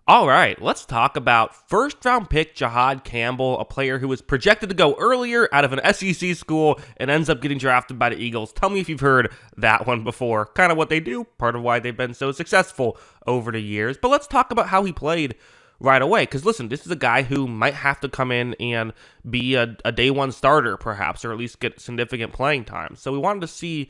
All right, let's talk about first-round pick Jihaad Campbell, a player who was projected to go earlier out of an SEC school and ends up getting drafted by the Eagles. Tell me if you've heard that one before. Kind of what they do, part of why they've been so successful over the years. But let's talk about how he played right away. Because listen, this is a guy who might have to come in and be a day one starter, perhaps, or at least get significant playing time. So I wanted to see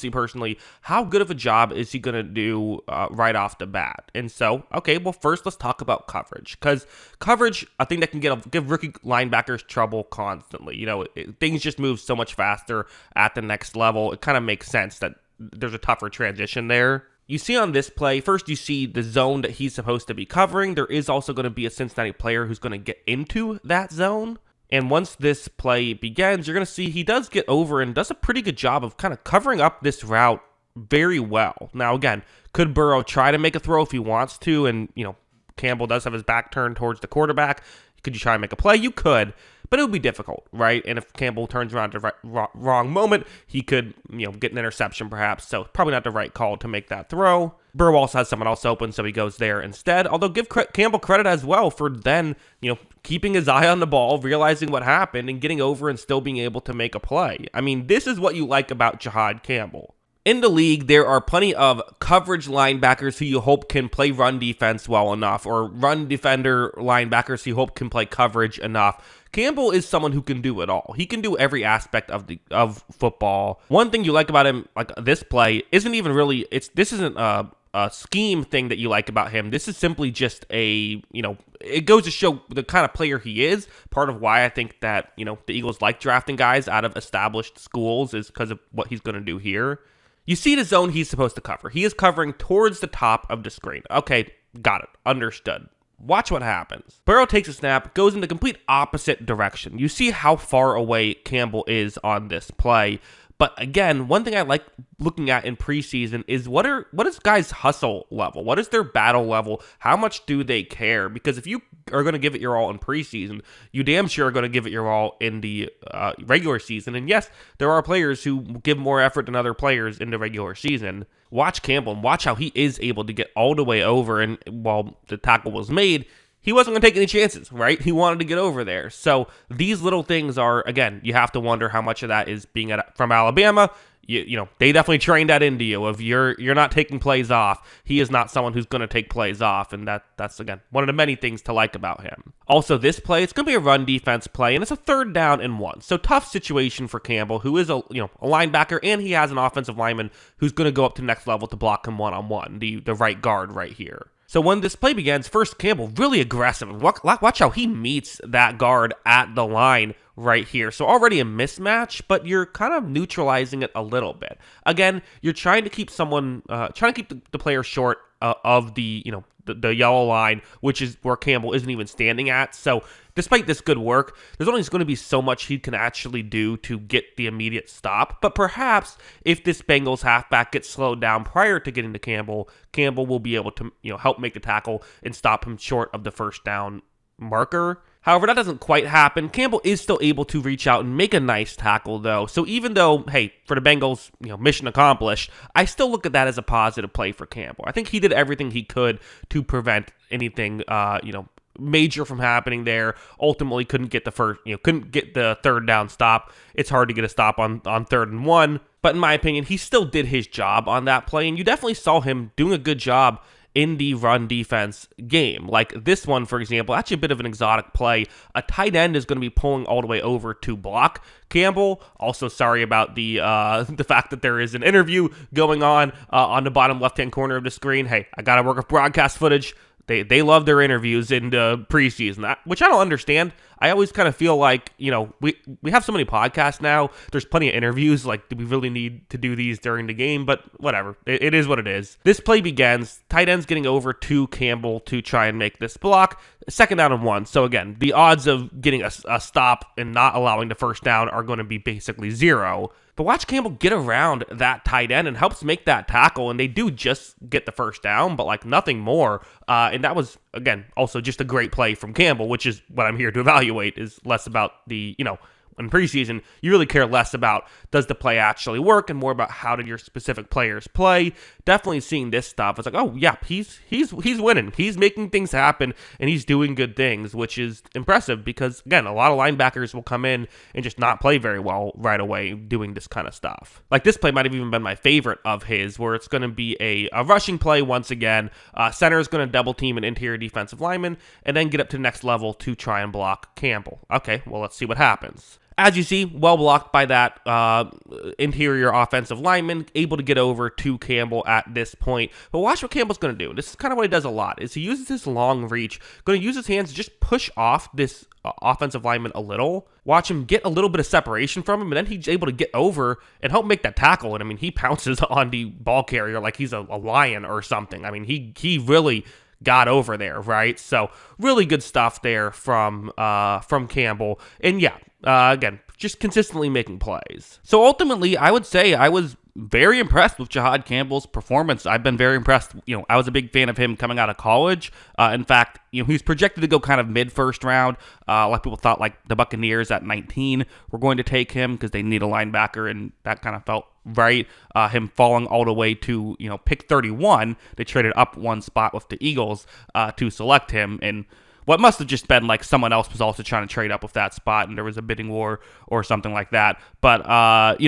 personally, how good of a job is he going to do right off the bat? And so, okay, well, first let's talk about coverage. Because coverage, I think that can give rookie linebackers trouble constantly. Things just move so much faster at the next level. It kind of makes sense that there's a tougher transition there. You see on this play, first you see the zone that he's supposed to be covering. There is also going to be a Cincinnati player who's going to get into that zone. And once this play begins, you're going to see he does get over and does a pretty good job of kind of covering up this route very well. Now, again, could Burrow try to make a throw if he wants to? And, Campbell does have his back turned towards the quarterback. Could you try and make a play? You could, but it would be difficult, right? And if Campbell turns around at the wrong moment, he could, get an interception perhaps. So probably not the right call to make that throw. Burrow also has someone else open, so he goes there instead. Although give Campbell credit as well for then, keeping his eye on the ball, realizing what happened, and getting over and still being able to make a play. I mean, this is what you like about Jihaad Campbell. In the league, there are plenty of coverage linebackers who you hope can play run defense well enough, or run defender linebackers who you hope can play coverage enough. Campbell is someone who can do it all. He can do every aspect of football. One thing you like about him, like this play, isn't even really, this isn't a scheme thing that you like about him. This is simply just it goes to show the kind of player he is. Part of why I think that, the Eagles like drafting guys out of established schools is because of what he's going to do here. You see the zone he's supposed to cover. He is covering towards the top of the screen. Okay, got it. Understood. Watch what happens. Burrow takes a snap, goes in the complete opposite direction. You see how far away Campbell is on this play. But again, one thing I like looking at in preseason is what is guys' hustle level? What is their battle level? How much do they care? Because if you are going to give it your all in preseason, you damn sure are going to give it your all in the regular season. And yes, there are players who give more effort than other players in the regular season. Watch Campbell and watch how he is able to get all the way over. And while the tackle was made, he wasn't going to take any chances, right? He wanted to get over there. So these little things are, again, you have to wonder how much of that is being from Alabama. They definitely trained that into you. If you're not taking plays off, he is not someone who's going to take plays off, and that's again one of the many things to like about him. Also, this play, it's going to be a run defense play, and it's a 3rd down and 1. So tough situation for Campbell, who is a linebacker, and he has an offensive lineman who's going to go up to the next level to block him one-on-one, the right guard right here. So when this play begins, first Campbell really aggressive. Watch how he meets that guard at the line right here. So already a mismatch, but you're kind of neutralizing it a little bit. Again, you're trying to keep the player short of the yellow line, which is where Campbell isn't even standing at. So despite this good work, there's only going to be so much he can actually do to get the immediate stop. But perhaps if this Bengals halfback gets slowed down prior to getting to Campbell will be able to help make the tackle and stop him short of the first down marker. However, that doesn't quite happen. Campbell is still able to reach out and make a nice tackle, though. So even though, hey, for the Bengals, mission accomplished, I still look at that as a positive play for Campbell. I think he did everything he could to prevent anything, major from happening there. Ultimately, couldn't get the 3rd down stop. It's hard to get a stop on 3rd and 1. But in my opinion, he still did his job on that play, and you definitely saw him doing a good job in the run defense game. Like this one, for example, actually a bit of an exotic play. A tight end is going to be pulling all the way over to block Campbell. Also, sorry about the fact that there is an interview going on the bottom left-hand corner of the screen. Hey, I got to work with broadcast footage. They love their interviews in the preseason, which I don't understand. I always kind of feel like, we have so many podcasts now. There's plenty of interviews. Like, do we really need to do these during the game? But whatever. It is what it is. This play begins. Tight end's getting over to Campbell to try and make this block. 2nd down and 1. So again, the odds of getting a stop and not allowing the first down are going to be basically 0. But watch Campbell get around that tight end and helps make that tackle, and they do just get the first down, but nothing more. And that was, again, also just a great play from Campbell, which is what I'm here to evaluate, is less about the, in preseason, you really care less about does the play actually work and more about how did your specific players play. Definitely seeing this stuff, it's like, oh yeah, he's winning. He's making things happen and he's doing good things, which is impressive because, again, a lot of linebackers will come in and just not play very well right away doing this kind of stuff. Like this play might have even been my favorite of his, where it's going to be a rushing play once again. Center is going to double team an interior defensive lineman and then get up to the next level to try and block Campbell. Okay, well, let's see what happens. As you see, well blocked by that interior offensive lineman, able to get over to Campbell at this point. But watch what Campbell's going to do. This is kind of what he does a lot, is he uses this long reach, going to use his hands to just push off this offensive lineman a little. Watch him get a little bit of separation from him, and then he's able to get over and help make that tackle. And I mean, he pounces on the ball carrier like he's a lion or something. I mean, he really got over there, right? So really good stuff there from Campbell. And yeah, again, just consistently making plays. So ultimately, I would say I was very impressed with Jihaad Campbell's performance. I've been very impressed. I was a big fan of him coming out of college. In fact, he was projected to go kind of mid-first round. A lot of people thought like the Buccaneers at 19 were going to take him because they need a linebacker, and that kind of felt right. Him falling all the way to pick 31. They traded up one spot with the Eagles to select him, and what must have just been like someone else was also trying to trade up with that spot, and there was a bidding war or something like that. But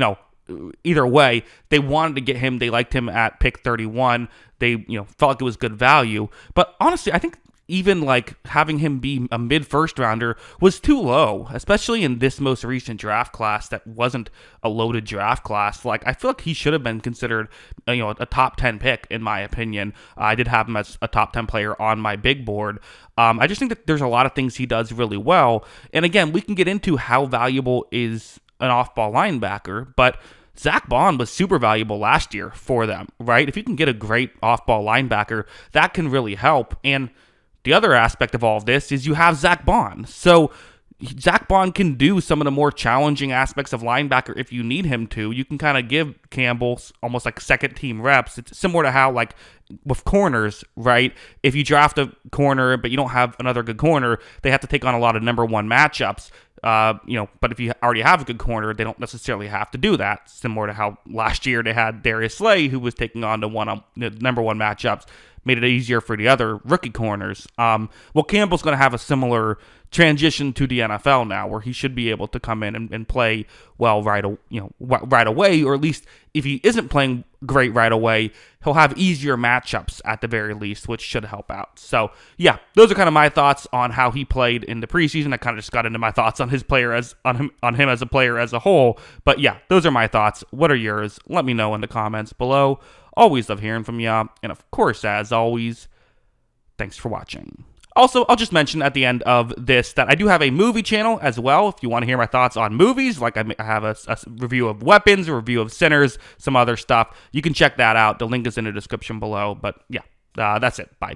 either way, they wanted to get him. They liked him at pick 31. They felt like it was good value. But honestly, I think even like having him be a mid-first rounder was too low, especially in this most recent draft class that wasn't a loaded draft class. Like, I feel like he should have been considered a top 10 pick, in my opinion. I did have him as a top 10 player on my big board. I just think that there's a lot of things he does really well. And again, we can get into how valuable is an off-ball linebacker, but Zach Bond was super valuable last year for them, right? If you can get a great off-ball linebacker, that can really help. And the other aspect of all of this is you have Zach Bond. So Zach Bond can do some of the more challenging aspects of linebacker if you need him to. You can kind of give Campbell almost like second team reps. It's similar to how, like, with corners, right? If you draft a corner but you don't have another good corner, they have to take on a lot of number one matchups. But if you already have a good corner, they don't necessarily have to do that. Similar to how last year they had Darius Slay, who was taking on the number one matchups, made it easier for the other rookie corners. Well, Campbell's going to have a similar transition to the NFL now, where he should be able to come in and play well right away, or at least if he isn't playing great right away, he'll have easier matchups at the very least, which should help out. So yeah, those are kind of my thoughts on how he played in the preseason. I kind of just got into my thoughts on his player on him as a player as a whole. But yeah, those are my thoughts. What are yours? Let me know in the comments below. Always love hearing from you. And of course, as always, thanks for watching. Also, I'll just mention at the end of this that I do have a movie channel as well. If you want to hear my thoughts on movies, like I have a review of Weapons, a review of Sinners, some other stuff, you can check that out. The link is in the description below. But yeah, that's it. Bye.